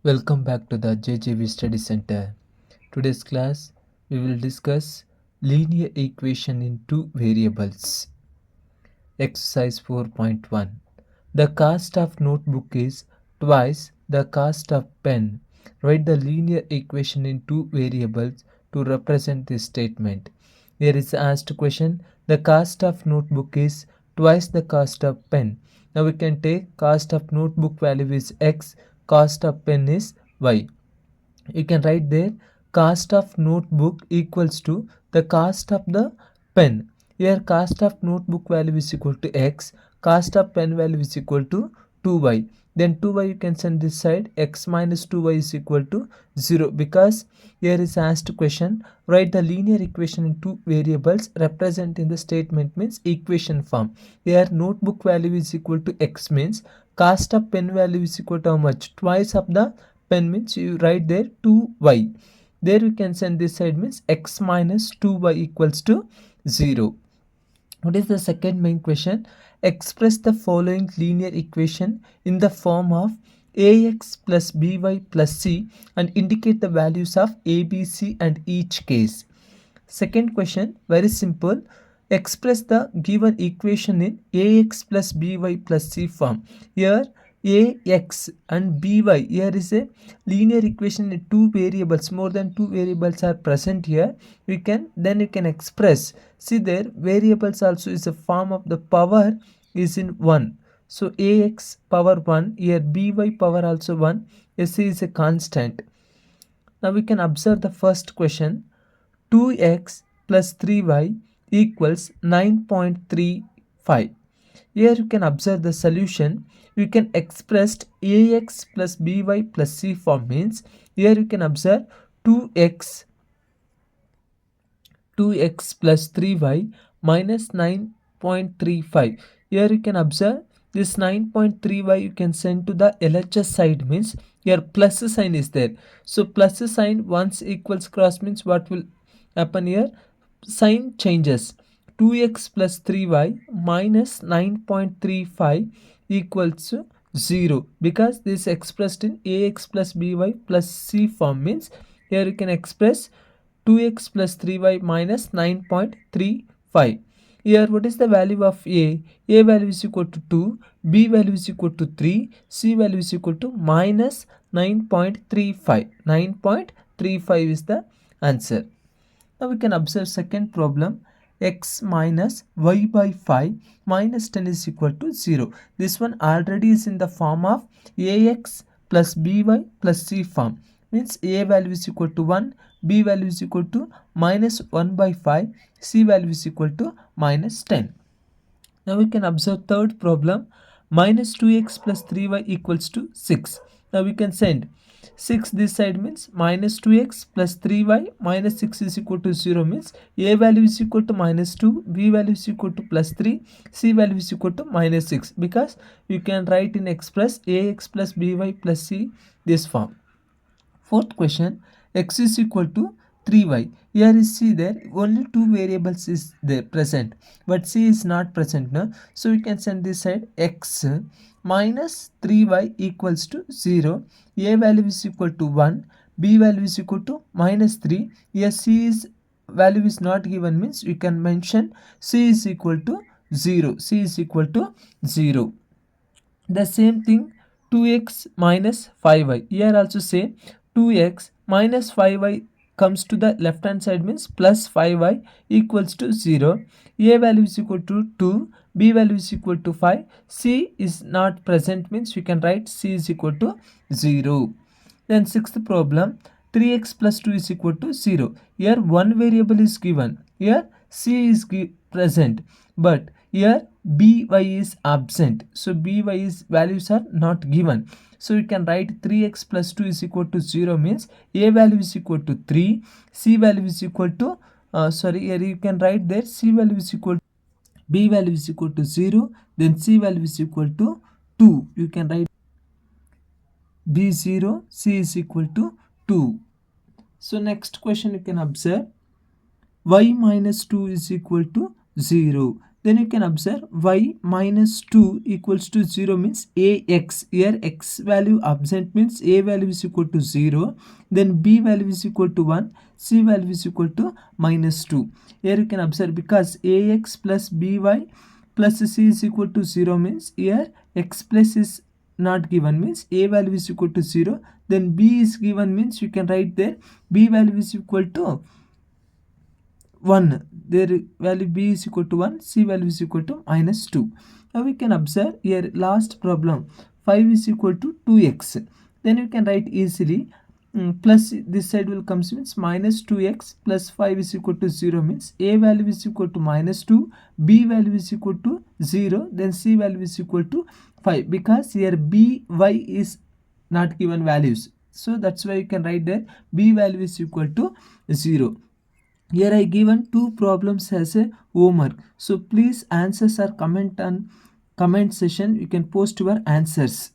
Welcome back to the JJV Study Center. Today's class we will discuss linear equation in two variables. Exercise 4.1. The cost of notebook is twice the cost of pen. Write the linear equation in two variables to represent this statement. Here is asked question. The cost of notebook is twice the cost of pen. Now we can take cost of notebook value is x, cost of pen is y. You can write there cost of notebook equals to the cost of the pen. Here cost of notebook value is equal to x, cost of pen value is equal to 2y. Then 2y you can send this side, x minus 2y is equal to 0, because here is asked question, write the linear equation in two variables represent in the statement means equation form. Here notebook value is equal to x means cost of pen value is equal to how much? Twice of the pen means you write there 2y. There we can send this side means x minus 2y equals to 0. What is the second main question? Express the following linear equation in the form of ax plus by plus c and indicate the values of a, b, c and each case. Second question, very simple. Express the given equation in ax plus by plus c form. Here ax and by, here is a linear equation in two variables, more than two variables are present here. You can express, see there variables also is a form of the power is in 1. So ax power 1, here by power also 1, c is a constant. Now we can observe the first question. 2x plus 3y equals 9.35. Here you can observe the solution. You can express ax plus by plus c form means here you can observe 2x plus 3y minus 9.35. Here you can observe this 9.3y you can send to the LHS side means here plus sign is there. So plus sign once equals cross means what will happen here? Sign changes. 2x plus 3y minus 9.35 equals 0, because this expressed in ax plus by plus c form means here you can express 2x plus 3y minus 9.35. Here what is the value of a? A value is equal to 2, b value is equal to 3, c value is equal to minus 9.35. 9.35 is the answer. Now we can observe second problem. X minus y by 5 minus 10 is equal to 0. This one already is in the form of ax plus by plus c form. Means a value is equal to 1, b value is equal to minus 1 by 5, c value is equal to minus 10. Now we can observe third problem. Minus 2x plus 3y equals to 6. Now we can send 6 this side means minus 2x plus 3y minus 6 is equal to 0 means a value is equal to minus 2, b value is equal to plus 3, c value is equal to minus 6, because you can write in express ax plus by plus c this form. Fourth question, x is equal to 3y. Here is see there only two variables is there present, but c is not present now. So we can send this side x minus 3y equals to 0. A value is equal to 1, b value is equal to minus 3. Here c is value is not given means we can mention c is equal to 0. c is equal to 0. The same thing 2x minus 5y. Here also say 2x minus 5y comes to the left hand side means plus 5y equals to 0. A value is equal to 2, b value is equal to 5, c is not present means we can write c is equal to 0. Then sixth problem, 3x plus 2 is equal to 0. Here one variable is given, here c is present, but here by is absent, so by's values are not given. So you can write 3x plus 2 is equal to 0 means a value is equal to 3, c value is equal to here you can write there c value is equal to b value is equal to 0, then c value is equal to 2. You can write b 0, c is equal to 2. So next question you can observe y minus 2 is equal to 0. Then you can observe y minus 2 equals to 0 means ax. Here x value absent means a value is equal to 0. Then b value is equal to 1. C value is equal to minus 2. Here you can observe because ax plus by plus c is equal to 0 means here x plus is not given means a value is equal to 0. Then b is given means you can write there b value is equal to 1. Their value b is equal to 1, c value is equal to minus 2. Now we can observe here last problem 5 is equal to 2x. Then you can write easily plus this side will come means minus 2x plus 5 is equal to 0 means a value is equal to minus 2, b value is equal to 0, then c value is equal to 5 because here b, y is not given values. So that's why you can write that b value is equal to 0. Here I given two problems as a homework. So please answers or comment on comment session. You can post your answers.